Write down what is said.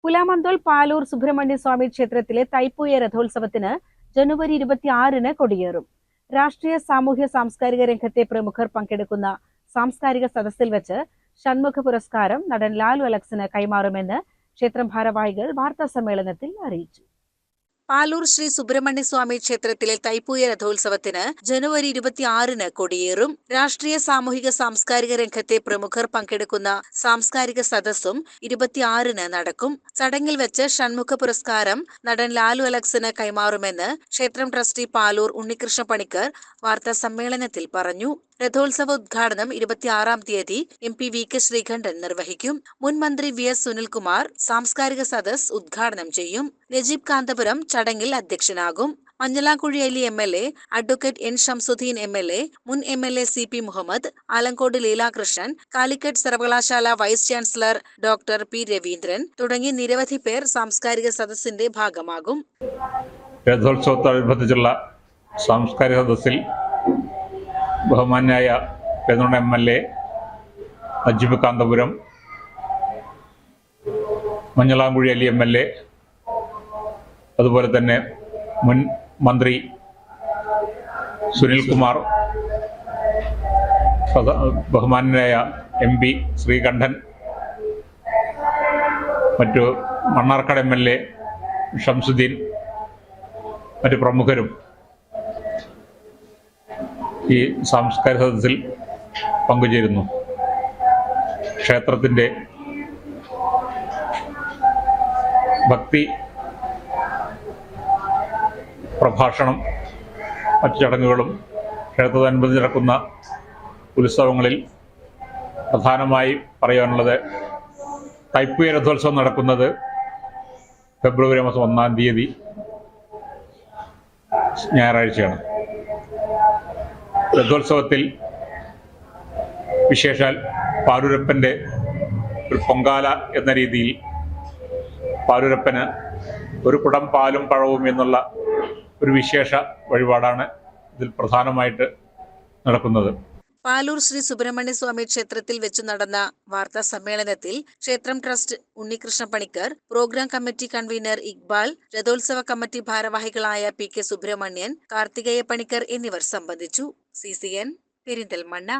പുലാമന്തോൾ പാലൂർ സുബ്രഹ്മണ്യ സ്വാമി ക്ഷേത്രത്തിലെ തൈപ്പൂയ രഥോത്സവത്തിന് ജനുവരി 26-ന് കൊടിയേറും. രാഷ്ട്രീയ സാമൂഹ്യ സാംസ്കാരിക രംഗത്തെ പ്രമുഖർ പങ്കെടുക്കുന്ന സാംസ്കാരിക സദസ്സിൽ വെച്ച് ഷൺമുഖ പുരസ്കാരം നടൻ ലാലു അലക്സിന് കൈമാറുമെന്ന് ക്ഷേത്രം ഭാരവാഹികൾ വാർത്താസമ്മേളനത്തിൽ അറിയിച്ചു. പാലൂർ ശ്രീ സുബ്രഹ്മണ്യ സ്വാമി ക്ഷേത്രത്തിലെ തൈപ്പൂയ രഥോത്സവത്തിന് ജനുവരി 26-ന് കൊടിയേറും. രാഷ്ട്രീയ സാമൂഹിക സാംസ്കാരിക രംഗത്തെ പ്രമുഖർ പങ്കെടുക്കുന്ന സാംസ്കാരിക സദസ്സും 26-ന് നടക്കും. ചടങ്ങിൽ വെച്ച് ഷൺമുഖ പുരസ്കാരം നടൻ ലാലു അലക്സിന് കൈമാറുമെന്ന് ക്ഷേത്രം ട്രസ്റ്റി പാലൂർ ഉണ്ണികൃഷ്ണ പണിക്കർ വാർത്താ സമ്മേളനത്തിൽ പറഞ്ഞു. രഥോത്സവ ഉദ്ഘാടനം 26-ാം തീയതി MP VK ശ്രീകണ്ഠൻ നിർവഹിക്കും. മുൻ മന്ത്രി VS സുനിൽകുമാർ സാംസ്കാരിക സദസ് ഉദ്ഘാടനം ചെയ്യും. നജീബ് കാന്തപുരം ചടങ്ങിൽ അധ്യക്ഷനാകും. Manjalamkuzhi Ali MLA, advocate N Shamsuddin MLA, മുൻ MLA CP മുഹമ്മദ്, ആലങ്കോട് ലീലാകൃഷ്ണൻ, കാലിക്കറ്റ് സർവകലാശാല vice chancellor doctor P Raveendran തുടങ്ങി നിരവധി പേർ സാംസ്കാരിക സദസ്സിന്റെ ഭാഗമാകും. രഥോത്സവത്തോടനുബന്ധിച്ചുള്ള സാംസ്കാരിക സദസ്സിൽ ബഹുമാന്യായ പെരുന്നോട് MLA, നജീബ് കാന്തപുരം, മഞ്ഞളാംകുഴി അലി MLA, അതുപോലെ തന്നെ മുൻ മന്ത്രി സുനിൽകുമാർ, ബഹുമാന്യനായ MP ശ്രീകണ്ഠൻ, മറ്റു മണ്ണാർക്കാട് MLA ഷംസുദ്ദീൻ, മറ്റു പ്രമുഖരും ഈ സാംസ്കാരിക സദസ്സിൽ പങ്കുചേരുന്നു. ക്ഷേത്രത്തിൻ്റെ ഭക്തി പ്രഭാഷണം, മറ്റു ചടങ്ങുകളും ക്ഷേത്രത്തോടനുബന്ധിച്ച് നടക്കുന്ന ഉത്സവങ്ങളിൽ പ്രധാനമായി പറയാനുള്ളത് തൈപ്പൂയ രഥോത്സവം നടക്കുന്നത് ഫെബ്രുവരി മാസം 1-ാം തീയതി ഞായറാഴ്ചയാണ്. രഥോത്സവത്തിൽ വിശേഷാൽ പാലൂരപ്പൻ്റെ ഒരു പൊങ്കാല എന്ന രീതിയിൽ പാലൂരപ്പന് ഒരു കുടം പാലും പഴവും എന്നുള്ള ഒരു വിശേഷ വഴിപാടാണ് ഇതിൽ പ്രധാനമായിട്ട് നടക്കുന്നത്. പാലൂർ ശ്രീ സുബ്രഹ്മണ്യ സ്വാമി ക്ഷേത്രത്തിൽ വെച്ച് നടന്ന വാർത്താ സമ്മേളനത്തിൽ ക്ഷേത്രം trust Unnikrishna Panicker, programme committee convener Iqbal, രഥോത്സവ കമ്മിറ്റി ഭാരവാഹികളായ PK സുബ്രഹ്മണ്യൻ, കാർത്തികേയ പണിക്കർ എന്നിവർ സംബന്ധിച്ചു. CCN പെരിന്തൽമണ്ണ.